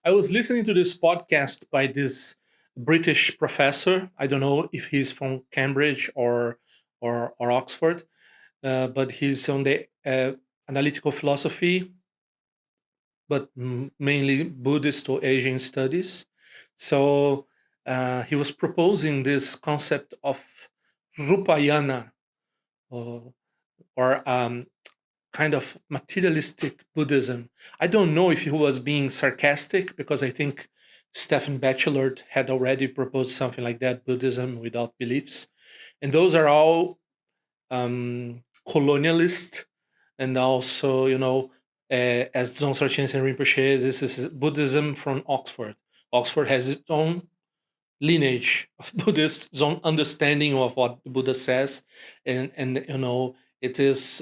I was listening to this podcast by this British professor. I don't know if he's from Cambridge or Oxford, but he's on the analytical philosophy, but mainly Buddhist or Asian studies. So he was proposing this concept of Rupayana, or, or kind of materialistic Buddhism. I don't know if he was being sarcastic, because I think Stephen Batchelor had already proposed something like that, Buddhism without beliefs. And those are all colonialist, and also, as Dzongsa Chensen Rinpoche, this is Buddhism from Oxford. Oxford has its own lineage of Buddhists, its own understanding of what the Buddha says, and it is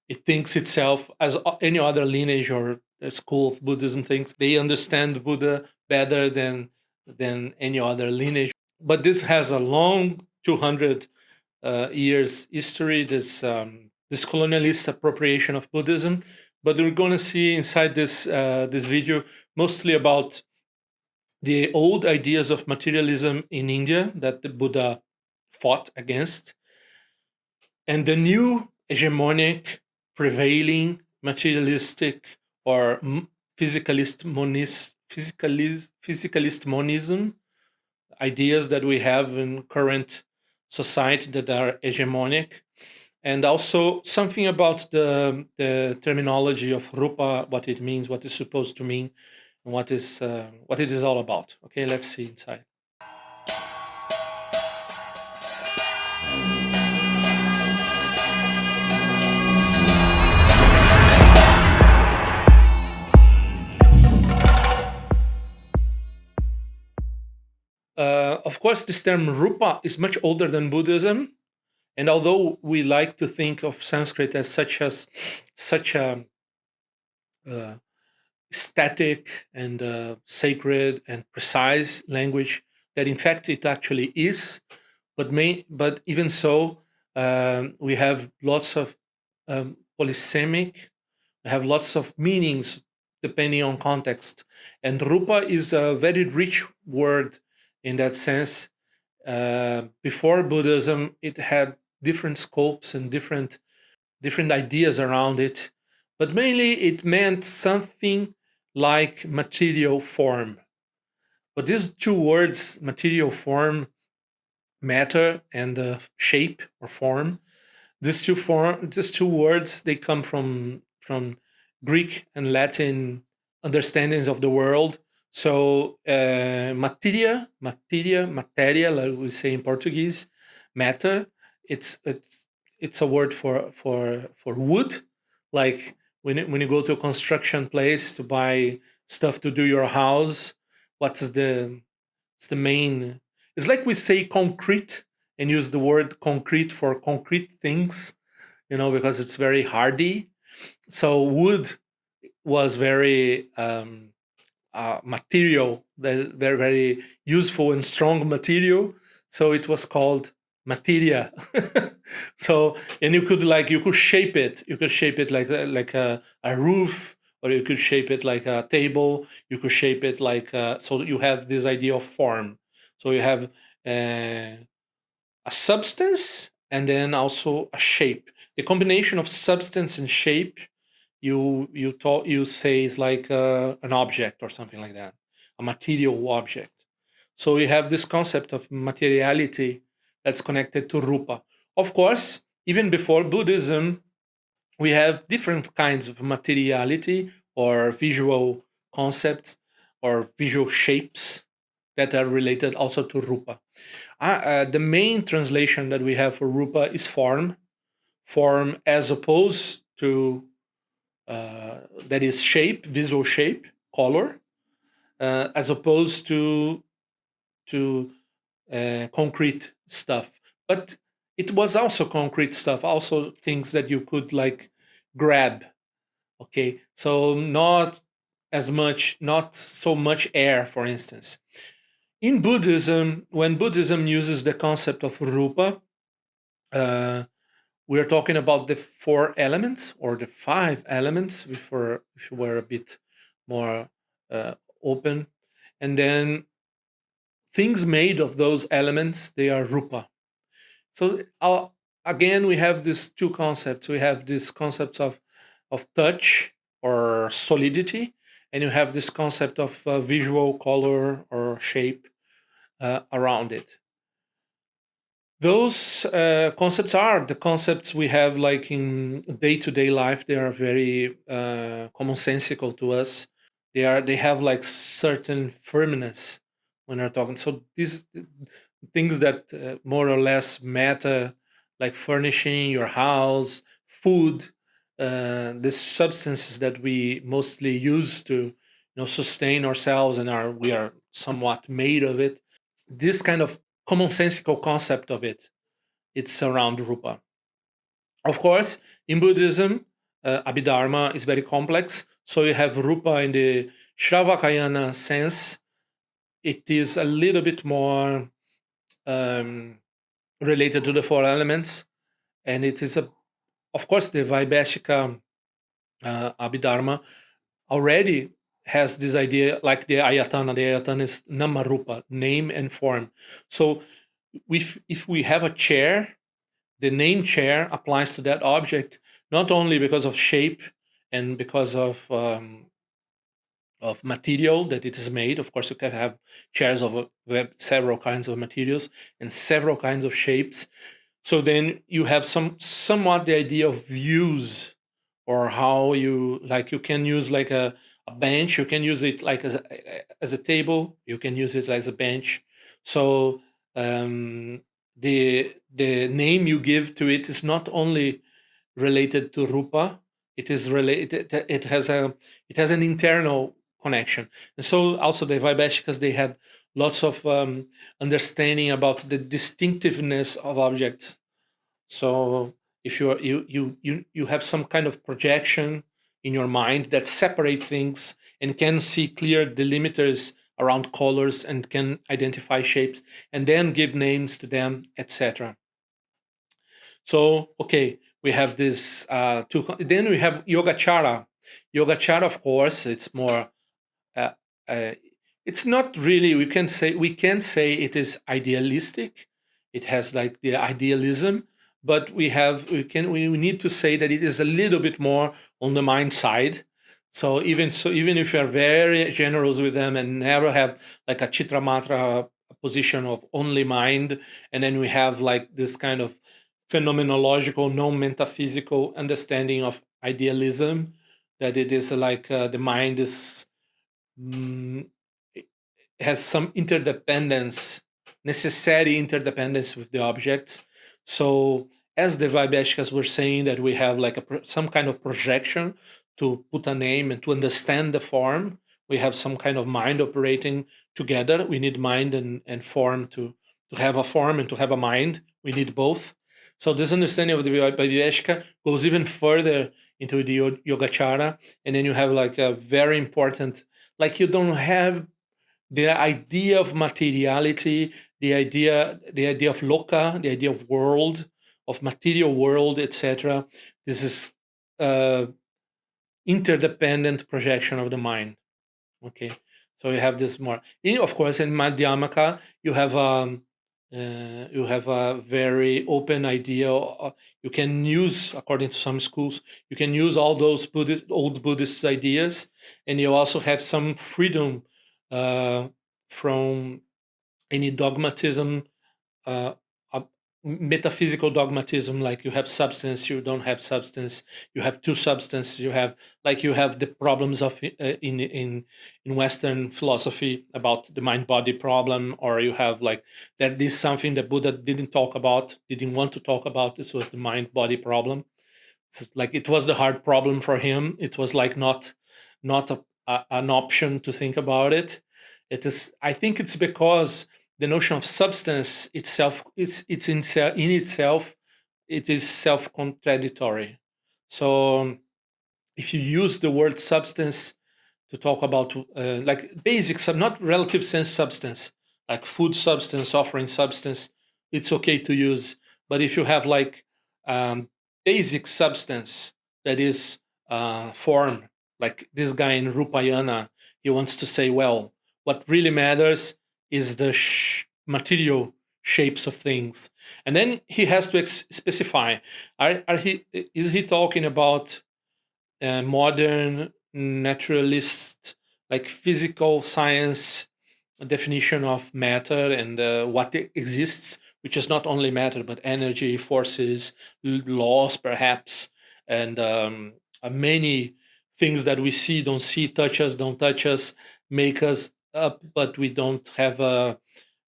it thinks itself as any other lineage or a school of Buddhism thinks. They understand Buddha better than any other lineage. But this has a long 200 years history. This colonialist appropriation of Buddhism. But we're going to see inside this video mostly about the old ideas of materialism in India that the Buddha fought against, and the new hegemonic, prevailing, materialistic or physicalist monism ideas that we have in current society that are hegemonic, and also something about the terminology of rupa, what it means, what it's supposed to mean, and what it is all about. Okay, let's see inside. Of course, this term rupa is much older than Buddhism, and although we like to think of Sanskrit as such a uh, static and sacred and precise language, that in fact it actually is, but even so, we have lots of polysemic, we have lots of meanings depending on context, and rupa is a very rich word in that sense. Before Buddhism, it had different scopes and different ideas around it, but mainly it meant something like material form. But these two words, material form, matter, and shape or form, these two words, they come from Greek and Latin understandings of the world. So materia, like we say in Portuguese, matter. It's a word for wood. Like when you go to a construction place to buy stuff to do your house, what is it's the main? It's like we say concrete and use the word concrete for concrete things, because it's very hardy. So wood was very material, very very useful and strong material. So it was called materia. So, and you could shape it. You could shape it like a roof, or you could shape it like a table. You could shape it so you have this idea of form. So you have uh, a substance and then also a shape. The combination of substance and shape, you say, is like an object or something like that, a material object. So you have this concept of materiality that's connected to rupa. Of course, even before Buddhism, we have different kinds of materiality or visual concepts or visual shapes that are related also to rupa. The main translation that we have for rupa is form as opposed to that is shape, visual shape, color, as opposed to concrete stuff. But it was also concrete stuff, also things that you could like grab. Okay, so not so much air, for instance. In Buddhism, when Buddhism uses the concept of rupa, uh, we're talking about the four elements or the five elements. If we're a bit more open, and then things made of those elements, they are rupa. So again, we have these two concepts. We have this concept of touch or solidity, and you have this concept of visual color or shape around it. Those concepts are the concepts we have like in day-to-day life. They are very commonsensical to us. They have like certain firmness when we're talking. So these things that more or less matter, like furnishing your house, food, the substances that we mostly use to sustain ourselves, and we are somewhat made of it. This kind of commonsensical concept of it, it's around rupa. Of course, in Buddhism, Abhidharma is very complex. So you have rupa in the Shravakayana sense. It is a little bit more um, related to the four elements, and it is of course, the Vaibhashika Abhidharma already has this idea, like the Ayatana. The Ayatana is Namarupa, name and form. So if we have a chair, the name chair applies to that object, not only because of shape and because of material that it is made. Of course, you can have chairs of several kinds of materials and several kinds of shapes. So then you have somewhat the idea of views, or how you can use like a bench. You can use it like as a table. You can use it as a bench. So the name you give to it is not only related to rupa. It is related. It has an internal connection. And so also the Vaibhashikas, they had lots of understanding about the distinctiveness of objects. So if you have some kind of projection in your mind that separate things and can see clear delimiters around colors and can identify shapes and then give names to them, etc. So okay, we have this two. Then we have Yogacara. Yogacara, of course, it's more. Uh, uh, it's not really. We can say it is idealistic. It has like the idealism, but we need to say that it is a little bit more on the mind side. So even if you are very generous with them and never have like a chitramatra position of only mind, and then we have like this kind of phenomenological, non-metaphysical understanding of idealism, that it is like the mind is mm, has some interdependence, necessary interdependence with the objects. So, as the Vaibhashikas were saying, that we have like some kind of projection to put a name and to understand the form. We have some kind of mind operating together. We need mind and form to have a form and to have a mind. We need both. So, this understanding of the Vaibhashika goes even further into the Yogacara. And then you have like a very important, like you don't have the idea of materiality, the idea of loka, the idea of world, of material world, etc. This is uh, interdependent projection of the mind. Okay, so you have this more. Of course, in Madhyamaka, you have a very open idea. You can use, according to some schools, you can use all those old Buddhist ideas, and you also have some freedom uh, from any dogmatism, uh, uh, metaphysical dogmatism, like you have substance, you don't have substance, you have two substances, you have the problems of in Western philosophy about the mind body problem, or you have like that this is something that Buddha didn't want to talk about. This was the mind body problem. It's like it was the hard problem for him. It was like not an option to think about it. It is. I think it's because the notion of substance itself it's in itself it is self contradictory. So if you use the word substance to talk about like basics, not relative sense substance, like food substance, offering substance, it's okay to use. But if you have like um, basic substance that is form, like this guy in Rupayana, He wants to say, well, what really matters is the material shapes of things. And then he has to specify, is he talking about modern naturalist, like physical science definition of matter and what exists, which is not only matter but energy, forces, laws perhaps, and many things that we see, don't see, touch us, don't touch us, make us up, but we don't have a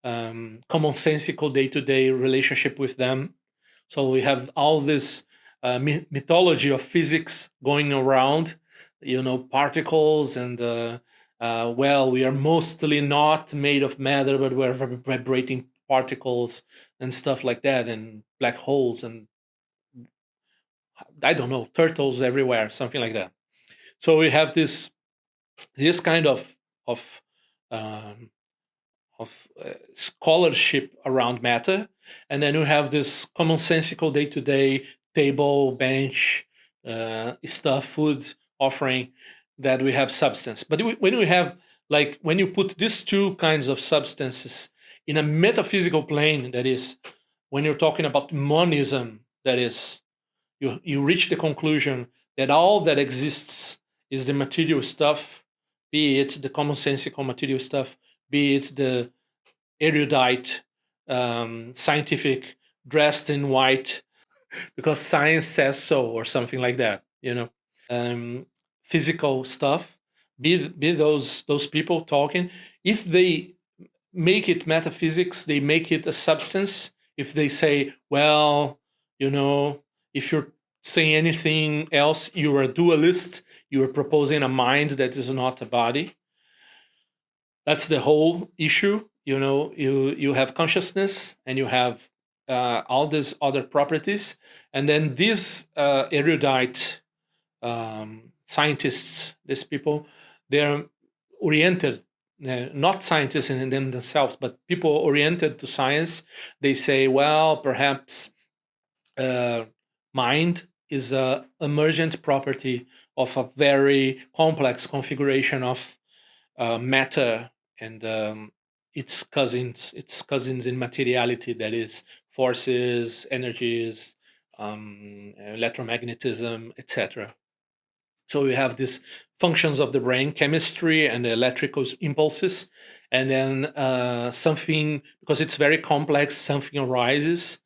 commonsensical day-to-day relationship with them. So we have all this mythology of physics going around, particles and well, we are mostly not made of matter, but we're vibrating particles and stuff like that, and black holes, and I don't know, turtles everywhere, something like that. So we have this kind of um, scholarship around matter, and then you have this commonsensical day-to-day table, bench, stuff, food offering, that we have substance. But when we have, like, when you put these two kinds of substances in a metaphysical plane, that is, when you're talking about monism, that is, you reach the conclusion that all that exists is the material stuff, be it the commonsensical material stuff, be it the erudite, scientific, dressed in white because science says so, or something like that. Physical stuff, be those people talking. If they make it metaphysics, they make it a substance. If they say, well, if you're saying anything else, you're a dualist, you're proposing a mind that is not a body. That's the whole issue. You have consciousness, and you have all these other properties, and then these erudite scientists, these people, they're oriented, not scientists in themselves, but people oriented to science. They say, well, perhaps mind is a emergent property of a very complex configuration of matter and its cousins in materiality, that is forces, energies, electromagnetism, etc. So we have these functions of the brain, chemistry and electrical impulses, and then something, because it's very complex, something arises,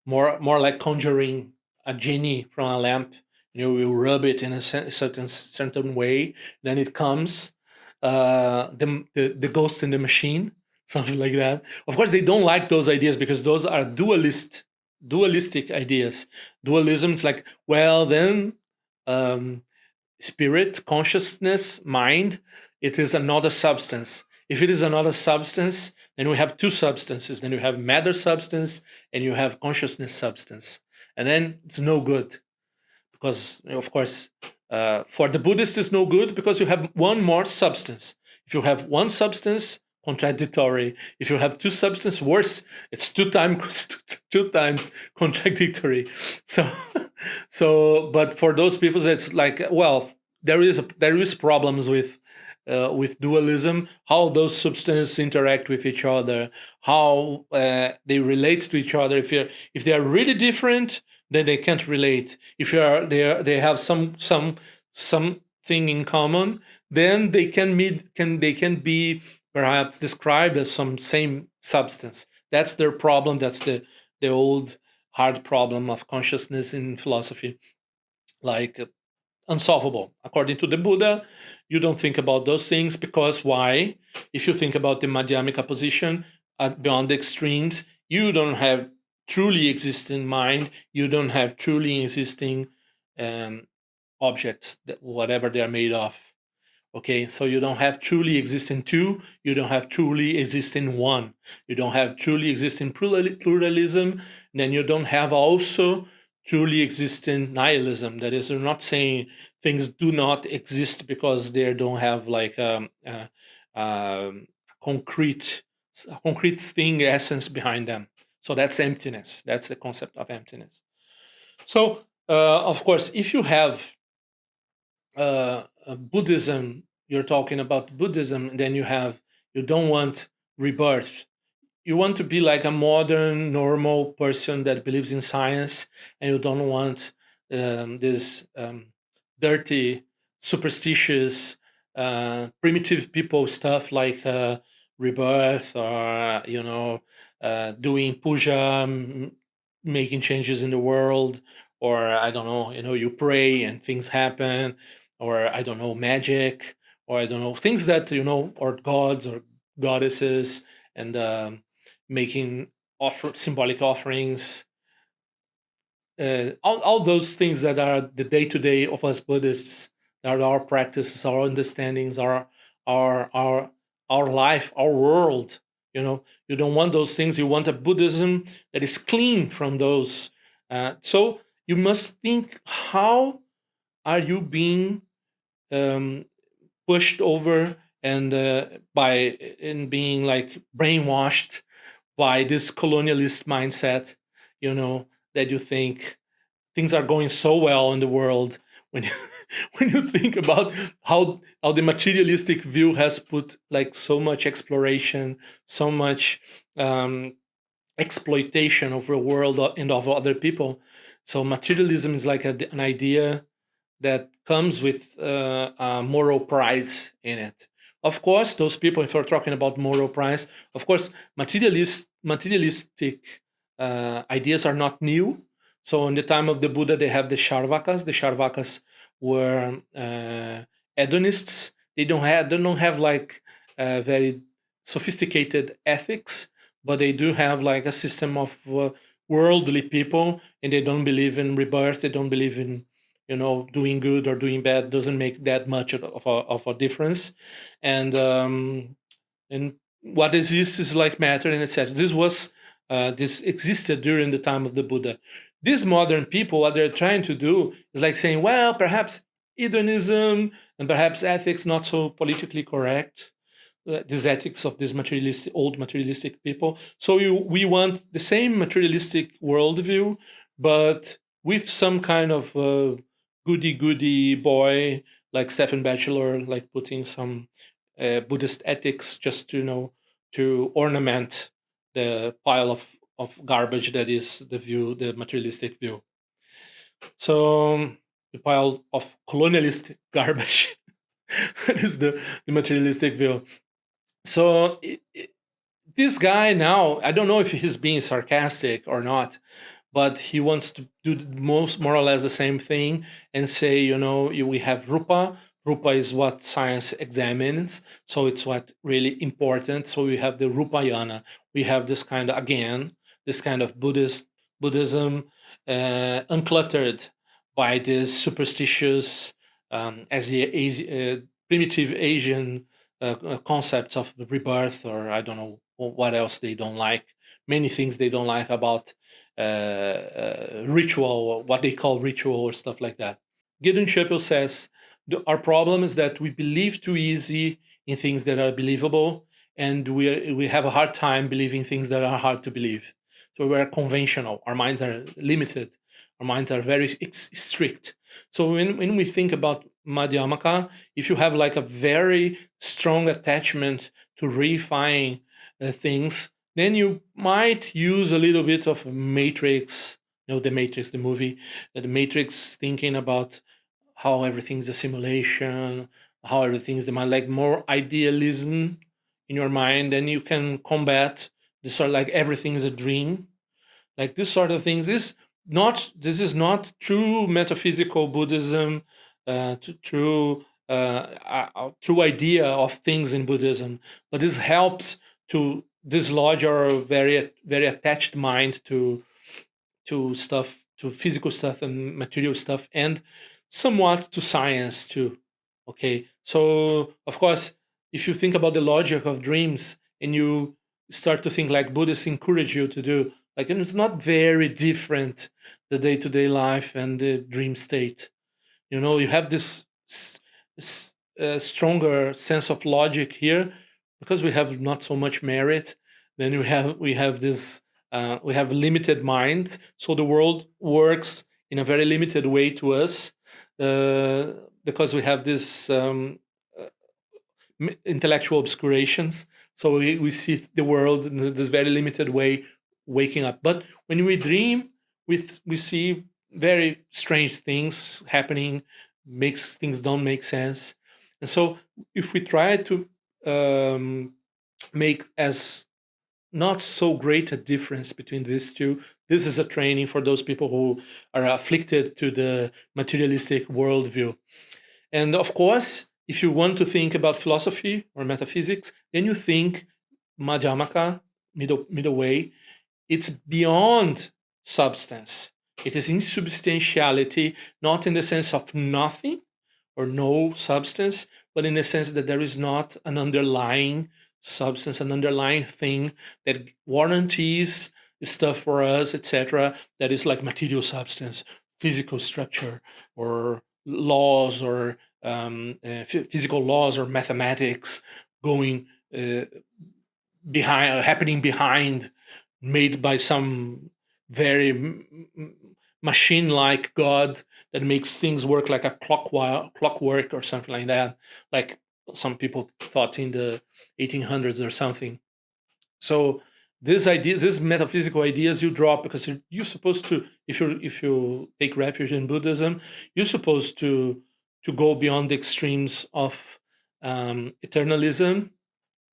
more like conjuring a genie from a lamp. You rub it in a certain way, then it comes, the ghost in the machine, something like that. Of course, they don't like those ideas because those are dualistic ideas. Dualism is like, well, then spirit, consciousness, mind, it is another substance. If it is another substance, then we have two substances. Then you have matter substance and you have consciousness substance. And then it's no good because, of course, for the Buddhist, it's no good because you have one more substance. If you have one substance, contradictory. If you have two substances, worse, it's two times contradictory. So, but for those people, it's like, well, there is problems with dualism, how those substances interact with each other, how they relate to each other. If they are really different, then they can't relate. If they have something in common, then they can be perhaps described as some same substance. That's their problem. That's the old hard problem of consciousness in philosophy, like unsolvable. According to the Buddha, you don't think about those things because why? If you think about the Madhyamika position, beyond the extremes, you don't have truly existing mind. You don't have truly existing objects, whatever they are made of. Okay, so you don't have truly existing two, you don't have truly existing one, you don't have truly existing pluralism, then you don't have also truly existing nihilism. That is, you're not saying things do not exist because they don't have like a concrete thing, essence behind them. So that's emptiness. That's the concept of emptiness. So, of course, if you have Buddhism you're talking about Buddhism, and then you don't want rebirth. You want to be like a modern, normal person that believes in science, and you don't want this dirty, superstitious, primitive people stuff like rebirth or doing puja, making changes in the world, or I don't know, you pray and things happen, or I don't know, magic, or I don't know, things that or gods or goddesses, and making symbolic offerings, all those things that are the day to day of us Buddhists, that are our practices, our understandings, our our life, our world. You don't want those things. You want a Buddhism that is clean from those. So you must think, how are you being um, pushed over and by in being like brainwashed by this colonialist mindset, that you think things are going so well in the world, when you, when you think about how the materialistic view has put like so much exploration, so much um, exploitation of the world and of other people. So materialism is like an idea that comes with a moral price in it. Of course, those people, if we're talking about moral price, of course, materialistic ideas are not new. So, in the time of the Buddha, they have the Charvakas. The Charvakas were hedonists. They don't have like very sophisticated ethics, but they do have like a system of worldly people, and they don't believe in rebirth. They don't believe in doing good or doing bad. Doesn't make that much of a difference. And um, and what exists is like matter and etc. This existed during the time of the Buddha. These modern people, what they're trying to do is like saying, well, perhaps hedonism and perhaps ethics not so politically correct, these ethics of these materialistic, old materialistic people. So we want the same materialistic worldview, but with some kind of goody goody boy like Stephen Batchelor, like putting some Buddhist ethics just to to ornament the pile of garbage that is the materialistic view. So the pile of colonialist garbage that is the materialistic view. So this guy now, I don't know if he's being sarcastic or not, but he wants to do most more or less the same thing and say, we have Rupa. Rupa is what science examines, so it's what really important. So we have the Rupayana. We have this kind of, again, this kind of Buddhism, uncluttered by this superstitious, primitive Asian concepts of the rebirth, or I don't know what else they don't like. Many things they don't like about ritual, or what they call ritual, or stuff like that. Gideon Shepel says our problem is that we believe too easy in things that are believable, and we have a hard time believing things that are hard to believe. So we're conventional. Our minds are limited. Our minds are very strict. So when we think about Madhyamaka, if you have like a very strong attachment to reifying things, then you might use a little bit of Matrix, the Matrix, the movie, the Matrix, thinking about how everything's a simulation, how everything's the mind, like more idealism in your mind, then you can combat this sort of like everything's a dream, like this sort of things. This is not true metaphysical Buddhism, true idea of things in Buddhism, but this helps to dislodge our very attached mind to stuff, to physical stuff and material stuff, and somewhat to science too. Okay, so of course, if you think about the logic of dreams and you start to think like Buddhists encourage you to do, like, and it's not very different, the day-to-day life and the dream state. You have this stronger sense of logic here, because we have not so much merit. Then we have this we have limited minds, so the world works in a very limited way to us, because we have this intellectual obscurations. So we see the world in this very limited way, waking up. But when we dream, we see very strange things happening, makes things don't make sense. And so if we try to make as not so great a difference between these two, this is a training for those people who are afflicted to the materialistic worldview. And of course, if you want to think about philosophy or metaphysics, then you think Madhyamaka, middle way. It's beyond substance. It is insubstantiality, not in the sense of nothing or no substance, but in the sense that there is not an underlying substance, an underlying thing that warranties stuff for us, etc., that is like material substance, physical structure, or laws, or physical laws, or mathematics going happening behind, made by some very machine-like God that makes things work like a clockwork or something like that, like some people thought in the 1800s or something. So these ideas, these metaphysical ideas, you drop because you're supposed to, if you take refuge in Buddhism, you're supposed to go beyond the extremes of eternalism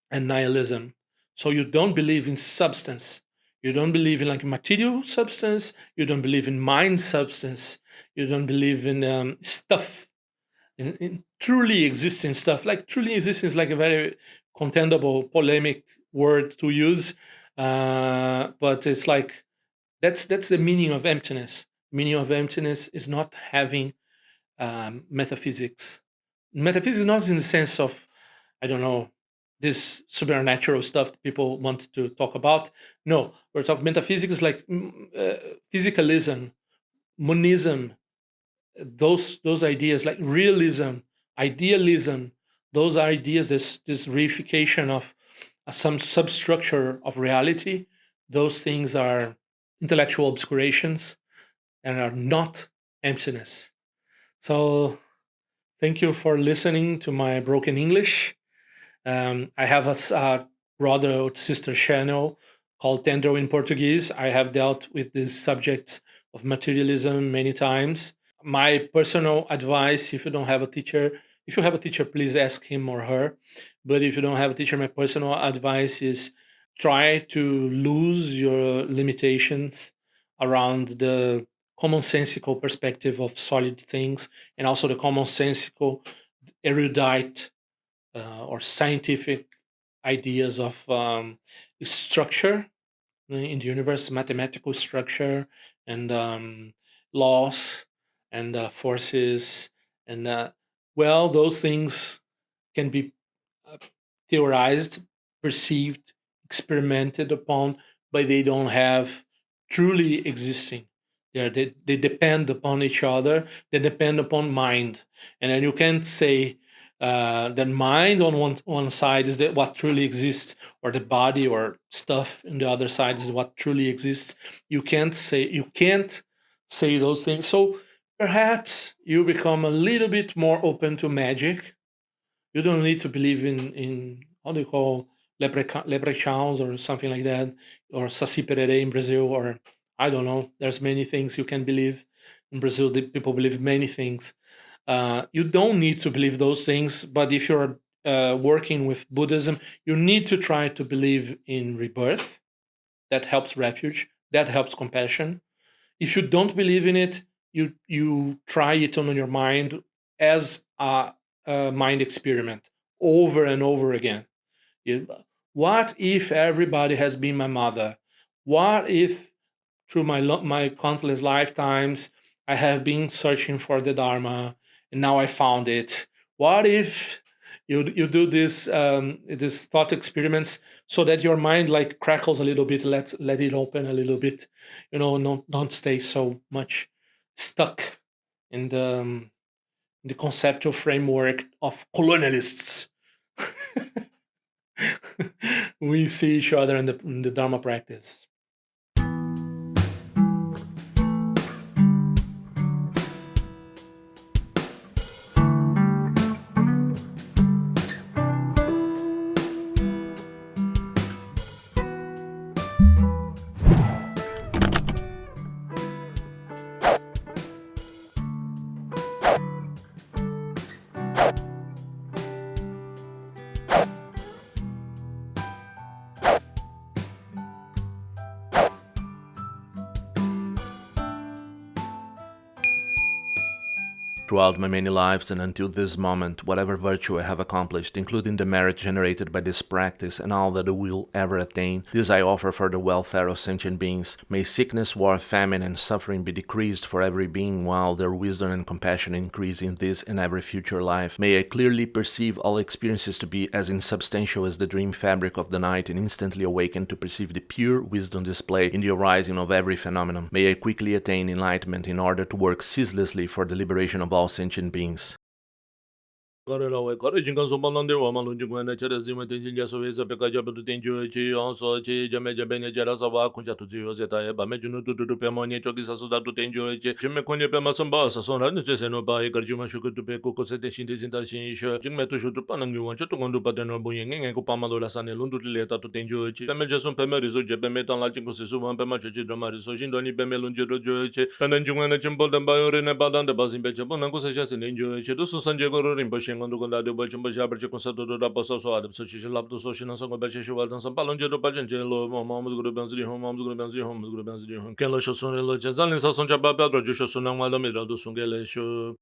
and nihilism. So you don't believe in substance. You don't believe in like material substance. You don't believe in mind substance. You don't believe in stuff, in truly existing stuff. Like truly existing is like a very contendable, polemic word to use, but it's like that's the meaning of emptiness. Meaning of emptiness is not having metaphysics. Metaphysics not in the sense of, I don't know, this supernatural stuff that people want to talk about. No, we're talking metaphysics like physicalism, monism, those ideas like realism, idealism, those ideas, this reification of some substructure of reality, those things are intellectual obscurations and are not emptiness. So thank you for listening to my broken English. I have a brother or sister channel called Tendrel in Portuguese. I have dealt with these subjects of materialism many times. My personal advice, if you don't have a teacher, if you have a teacher, please ask him or her. But if you don't have a teacher, my personal advice is try to lose your limitations around the commonsensical perspective of solid things, and also the commonsensical, erudite, or scientific ideas of structure in the universe, mathematical structure, and laws, and forces, and well, those things can be theorized, perceived, experimented upon, but they don't have truly existing. They depend upon each other. They depend upon mind, and then you can't say that mind on one side is that what truly exists, or the body or stuff in the other side is what truly exists. You can't say those things. So perhaps you become a little bit more open to magic. You don't need to believe in how do you call leprechauns or something like that, or saci pererê in Brazil, or I don't know. There's many things you can believe in Brazil. People believe many things. You don't need to believe those things, but if you're working with Buddhism, you need to try to believe in rebirth. That helps refuge. That helps compassion. If you don't believe in it, you try it on your mind as a mind experiment over and over again. What if everybody has been my mother? What if through my countless lifetimes I have been searching for the Dharma and now I found it? What if you do this thought experiments so that your mind like crackles a little bit, let it open a little bit, don't stay so much stuck in the conceptual framework of colonialists. We see each other in the Dharma practice. Throughout my many lives and until this moment, whatever virtue I have accomplished, including the merit generated by this practice and all that I will ever attain, this I offer for the welfare of sentient beings. May sickness, war, famine, and suffering be decreased for every being, while their wisdom and compassion increase in this and every future life. May I clearly perceive all experiences to be as insubstantial as the dream fabric of the night, and instantly awaken to perceive the pure wisdom display in the arising of every phenomenon. May I quickly attain enlightenment in order to work ceaselessly for the liberation of all sentient beings. Correlawe kore jingan so balande wa malu jingwa na chere zima te jinja so vesa pe kaja bu ten ju chi on so chi jame jabe ne jara sa wa kunja tu ji ose ta e ba me junu tu tu pe mo ne choki sa so da tu ten ju chi jime konye pe ma son ba sa son ran che se no ba e gar ju ma shu tu pe ko ko se te shin de sin ta shin shu jingme tu shu tu pa nang yu wan chu tu kon du pa de no bu yen ngen ko pa ma do la sa ne lun tu le ta tu ten ju chi pe me je son pe me rizo je pe me tan la jing ko se su wan pe ma che chi do ma rizo shin do ni pe me lun je do ju chi pe nan jungwa na chim bol dan ba yo re ne ba dan de ba zin pe che bo nan ko se sha se ne ju chi do su san je go ro rin po shin gon du kon da de bo chum ba sha bar che kon sa do do da ba so so adab so chi lab do so shin na so go ba che shu wa dan san pa lon je do pa chen che lo mo mo mo go ben zi ho mo mo go ben zi ho mo go ben zi ho ken lo sho son lo che zan lin sa son cha ba ba do ju sho son na wa lo mi do sun ge le shu